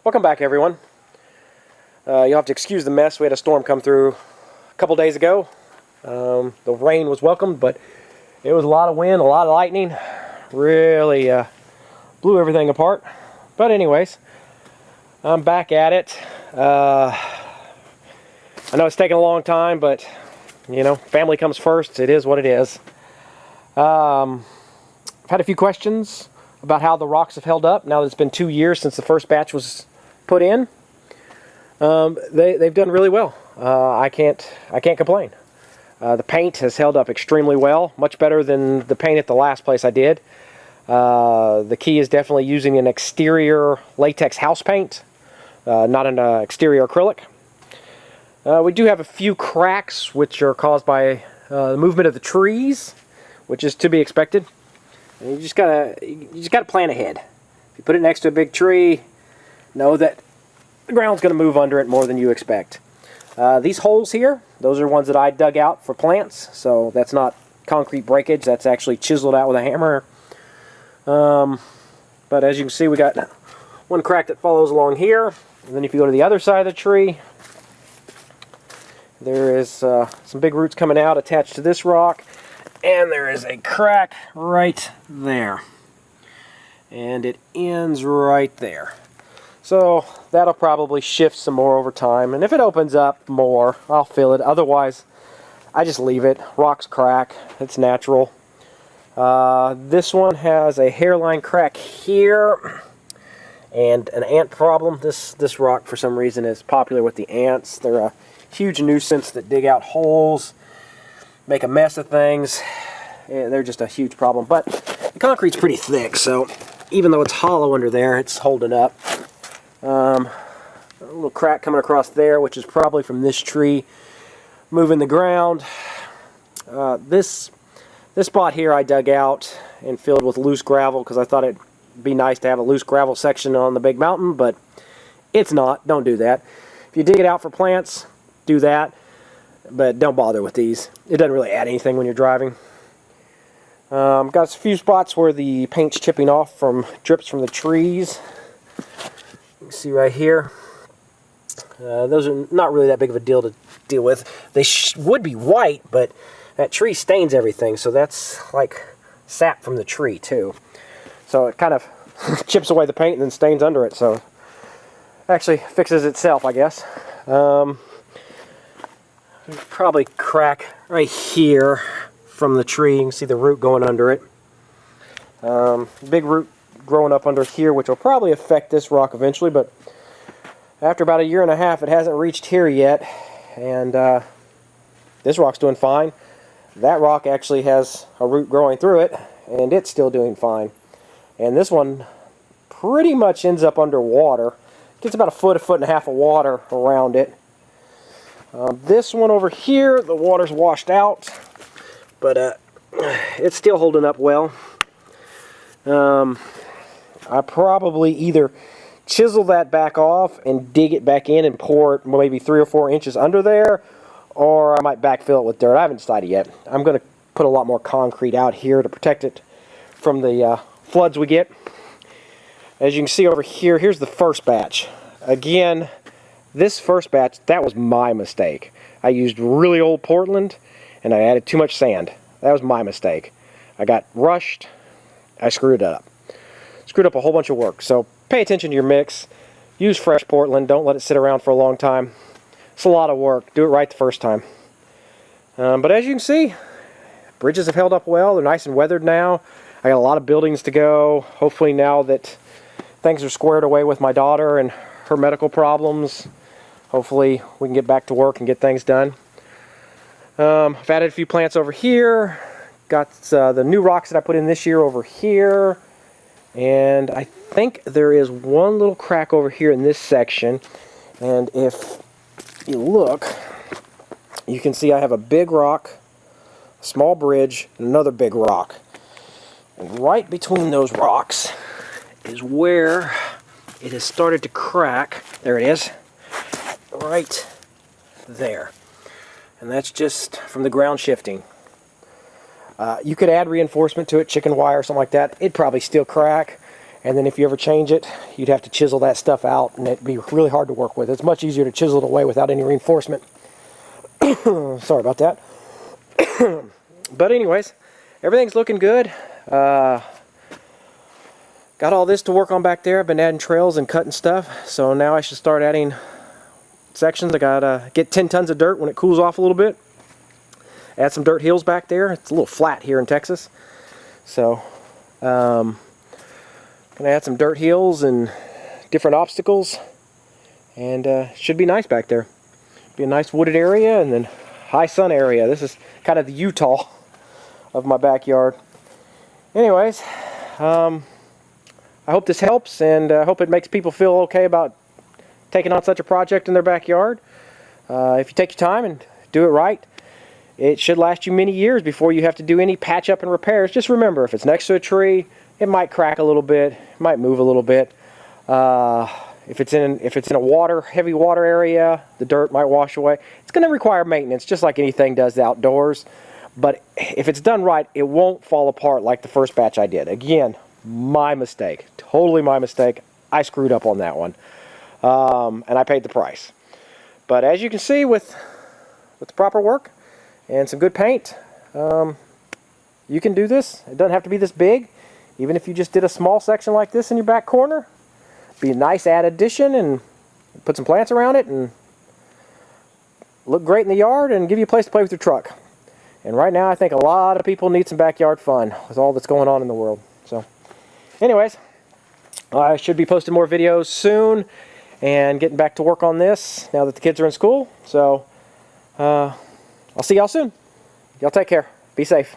Welcome back, everyone. You'll have to excuse the mess. We had a storm come through a couple days ago. The rain was welcomed, but it was a lot of wind, a lot of lightning. Really blew everything apart. But anyways, I'm back at it. I know it's taken a long time, but you know, family comes first. It is what it is. I've had a few questions about how the rocks have held up now that it's been 2 years since the first batch was put in. They've done really well. I can't complain. The paint has held up extremely well, much better than the paint at the last place I did. The key is definitely using an exterior latex house paint, not an exterior acrylic. We do have a few cracks which are caused by the movement of the trees, which is to be expected. And you just gotta plan ahead. If you put it next to a big tree, know that the ground's going to move under it more than you expect. These holes here, those are ones that I dug out for plants, so that's not concrete breakage, that's actually chiseled out with a hammer. But as you can see, we got one crack that follows along here, and then if you go to the other side of the tree, there is some big roots coming out attached to this rock, and there is a crack right there. And it ends right there. So that'll probably shift some more over time, and if it opens up more, I'll fill it. Otherwise, I just leave it. Rocks crack. It's natural. This one has a hairline crack here and an ant problem. This rock, for some reason, is popular with the ants. They're a huge nuisance that dig out holes, make a mess of things. Yeah, they're just a huge problem. But the concrete's pretty thick, so even though it's hollow under there, it's holding up. A little crack coming across there, which is probably from this tree moving the ground. This spot here I dug out and filled with loose gravel because I thought it'd be nice to have a loose gravel section on the big mountain, but it's not. Don't do that. If you dig it out for plants, do that, but don't bother with these. It doesn't really add anything when you're driving. Got a few spots where the paint's chipping off from drips from the trees. You can see right here. Those are not really that big of a deal to deal with. They would be white, but that tree stains everything, so that's like sap from the tree too. So it kind of chips away the paint and then stains under it, so it actually fixes itself, I guess. Probably crack right here from the tree. You can see the root going under it. Big root growing up under here, which will probably affect this rock eventually, but after about 1.5 years, it hasn't reached here yet, and this rock's doing fine. That rock actually has a root growing through it, and it's still doing fine. And this one pretty much ends up underwater. Gets about 1.5 foot of water around it. This one over here, the water's washed out, but it's still holding up well. I probably either chisel that back off and dig it back in and pour it maybe 3 or 4 inches under there, or I might backfill it with dirt. I haven't decided yet. I'm going to put a lot more concrete out here to protect it from the floods we get. As you can see over here, here's the first batch. Again, this first batch, that was my mistake. I used really old Portland and I added too much sand. That was my mistake. I got rushed. I screwed it up. Screwed up a whole bunch of work. So pay attention to your mix. Use fresh Portland. Don't let it sit around for a long time. It's a lot of work. Do it right the first time. But as you can see, bridges have held up well. They're nice and weathered now. I got a lot of buildings to go. Hopefully now that things are squared away with my daughter and her medical problems, hopefully we can get back to work and get things done. I've added a few plants over here. Got the new rocks that I put in this year over here. And I think there is one little crack over here in this section. And if you look, you can see I have a big rock, a small bridge, and another big rock. And right between those rocks is where it has started to crack. There it is. Right there. And that's just from the ground shifting. You could add reinforcement to it, chicken wire or something like that. It'd probably still crack. And then if you ever change it, you'd have to chisel that stuff out, and it'd be really hard to work with. It's much easier to chisel it away without any reinforcement. Sorry about that. But anyways, everything's looking good. Got all this to work on back there. I've been adding trails and cutting stuff, so now I should start adding sections. I gotta get 10 tons of dirt when it cools off a little bit. Add some dirt hills back there. It's a little flat here in Texas, so gonna add some dirt hills and different obstacles, and should be nice back there. Be a nice wooded area and then high sun area. This is kind of the Utah of my backyard. Anyways, I hope this helps, and I hope it makes people feel okay about taking on such a project in their backyard. If you take your time and do it right, it should last you many years before you have to do any patch up and repairs. Just remember, if it's next to a tree, it might crack a little bit, it might move a little bit. If it's in a heavy water area, the dirt might wash away. It's going to require maintenance, just like anything does outdoors. But if it's done right, it won't fall apart like the first batch I did. Again, my mistake, totally my mistake. I screwed up on that one, and I paid the price. But as you can see, with the proper work and some good paint, you can do this. It doesn't have to be this big. Even if you just did a small section like this in your back corner, be a nice add addition, and put some plants around it and look great in the yard and give you a place to play with your truck. And right now I think a lot of people need some backyard fun with all that's going on in the world. So anyways, I should be posting more videos soon and getting back to work on this now that the kids are in school. So I'll see y'all soon. Y'all take care. Be safe.